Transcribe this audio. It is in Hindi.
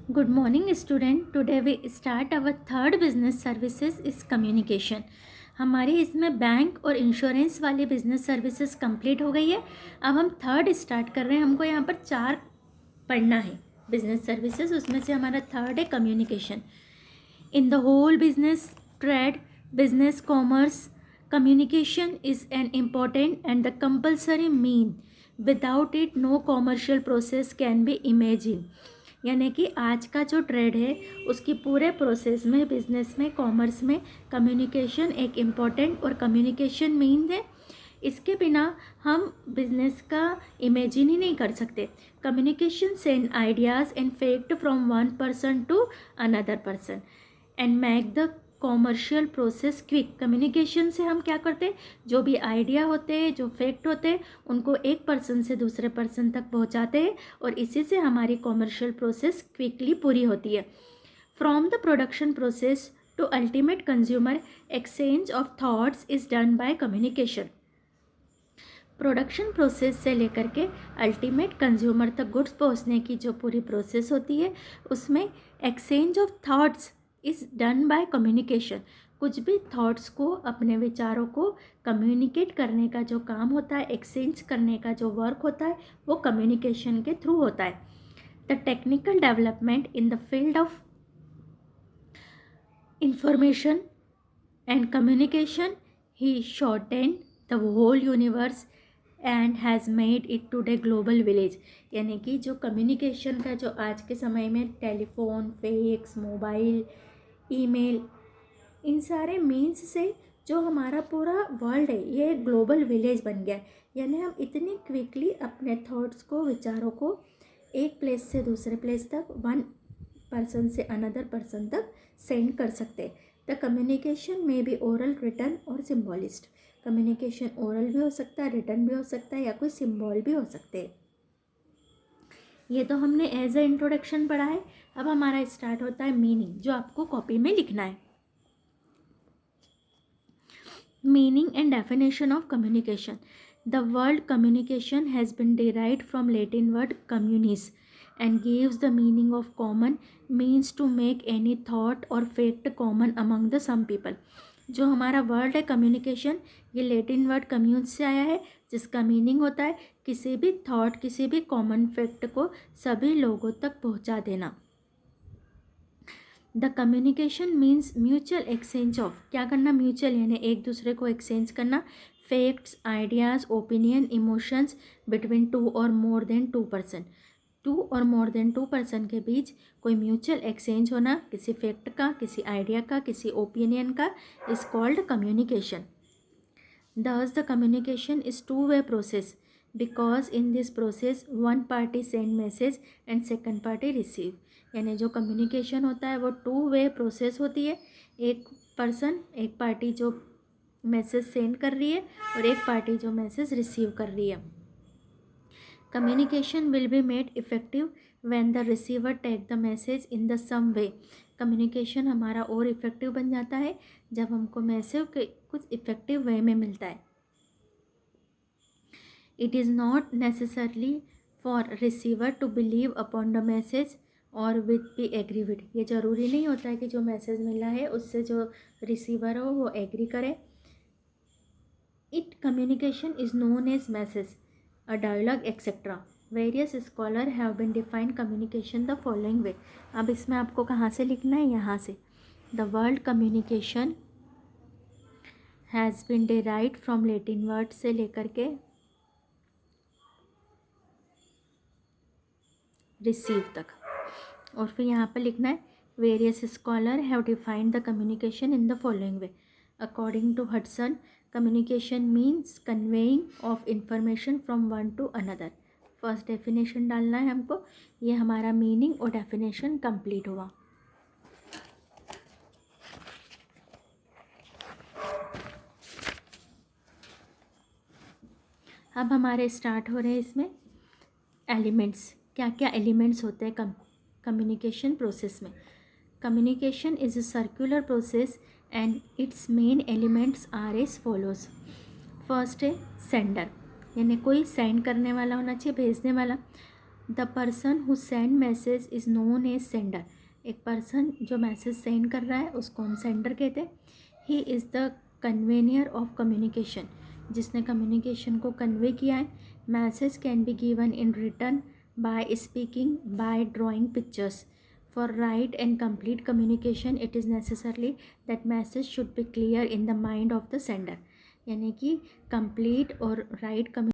Good morning student. Today we start our third business services is communication. हमारे इसमें बैंक और इंश्योरेंस वाली बिजनेस सर्विसेज कंप्लीट हो गई है. अब हम थर्ड स्टार्ट कर रहे हैं. हमको यहाँ पर 4 पढ़ना है बिजनेस सर्विसेज. उसमें से हमारा थर्ड है communication. In the whole business trade business commerce communication is an important and the compulsory mean. Without it no commercial process can be imagined. यानी कि आज का जो ट्रेड है उसकी पूरे प्रोसेस में, बिजनेस में, कॉमर्स में कम्युनिकेशन एक इम्पॉर्टेंट और कम्युनिकेशन मीन है. इसके बिना हम बिजनेस का इमेजिन ही नहीं कर सकते. Communication send ideas and fact from one person to another person and make the commercial process quick. Communication से हम क्या करते हैं, जो भी आइडिया होते हैं, जो फैक्ट होते हैं, उनको एक पर्सन से दूसरे पर्सन तक पहुंचाते हैं और इसी से हमारी कॉमर्शियल प्रोसेस क्विकली पूरी होती है. From the production process to ultimate consumer exchange of thoughts is done by communication. Production process से लेकर के अल्टीमेट कंज्यूमर तक गुड्स पहुंचने की जो पूरी प्रोसेस होती है उसमें exchange of thoughts is done by communication. कुछ भी थॉट्स को, अपने विचारों को कम्युनिकेट करने का जो काम होता है, एक्सचेंज करने का जो वर्क होता है, वो कम्युनिकेशन के थ्रू होता है. The technical development in the field of information and communication ही shortened the whole universe and has made it today global village. यानी कि जो कम्युनिकेशन का जो आज के समय में टेलीफोन, फैक्स, मोबाइल, ईमेल, इन सारे मीन्स से जो हमारा पूरा वर्ल्ड है ये ग्लोबल विलेज बन गया है. यानी हम इतनी क्विकली अपने थॉट्स को, विचारों को एक प्लेस से दूसरे प्लेस तक, वन पर्सन से अनदर पर्सन तक सेंड कर सकते. द कम्युनिकेशन में बी ओरल, रिटन और सिम्बॉलिस्ट. कम्युनिकेशन ओरल भी हो सकता है, रिटन भी हो सकता है या कोई सिम्बॉल भी हो सकते हैं. ये तो हमने एज ए इंट्रोडक्शन पढ़ा है. अब हमारा स्टार्ट होता है मीनिंग, जो आपको कॉपी में लिखना है. Meaning and definition of communication. The word communication has been derived from Latin word communis and gives the meaning of common, means to make any thought or fact common among the some people. जो हमारा वर्ड है कम्युनिकेशन, ये लैटिन वर्ड कम्यून से आया है, जिसका मीनिंग होता है किसी भी थॉट, किसी भी कॉमन फैक्ट को सभी लोगों तक पहुंचा देना. The communication means mutual exchange of, क्या करना, म्यूचुअल यानी एक दूसरे को एक्सचेंज करना, facts, ideas, opinion, emotions between two और मोर देन टू पर्सन. 2 और मोर देन 2 पर्सन के बीच कोई म्यूचुअल एक्सचेंज होना, किसी फैक्ट का, किसी आइडिया का, किसी ओपिनियन का, is called communication. Thus the communication is two-way process because in this process one party send message and second party receive. यानी जो कम्युनिकेशन होता है वो 2-way प्रोसेस होती है. एक पर्सन, एक पार्टी जो मैसेज सेंड कर रही है और एक पार्टी जो मैसेज रिसीव कर रही है. Communication will be made effective when the receiver take the message in the same way. Communication हमारा और इफ़ेक्टिव बन जाता है जब हमको मैसेज के कुछ इफ़ेक्टिव वे में मिलता है. It is not necessarily for receiver to believe upon the message और विद बी एग्री विद. ये ज़रूरी नहीं होता है कि जो मैसेज मिला है उससे जो रिसीवर हो वो एग्री करे. It communication is known as message, a dialogue etc. Various scholars have been defined communication the following way. अब इसमें आपको कहाँ से लिखना है, यहाँ से. The word communication has been derived from Latin word से लेकर के receive तक, और फिर यहाँ पर लिखना है various scholars have defined the communication in the following way. According to Hudson, communication means conveying of information from one to another. First definition डालना है हमको. ये हमारा मीनिंग और डेफिनेशन कंप्लीट हुआ. अब हमारे स्टार्ट हो रहे हैं इसमें एलिमेंट्स. क्या क्या एलिमेंट्स होते हैं कम्युनिकेशन प्रोसेस में. Communication is a circular process and its main elements are as follows. First है सेंडर, यानी कोई सेंड करने वाला होना चाहिए, भेजने वाला. The person who send message is known as sender. एक पर्सन जो मैसेज सेंड कर रहा है उसको हम सेंडर कहते हैं। He is the convener of communication, जिसने कम्युनिकेशन को कन्वे किया है। Message can be given in return, by speaking, by drawing pictures. For right and complete communication, it is necessarily that message should be clear in the mind of the sender। यानी कि complete और right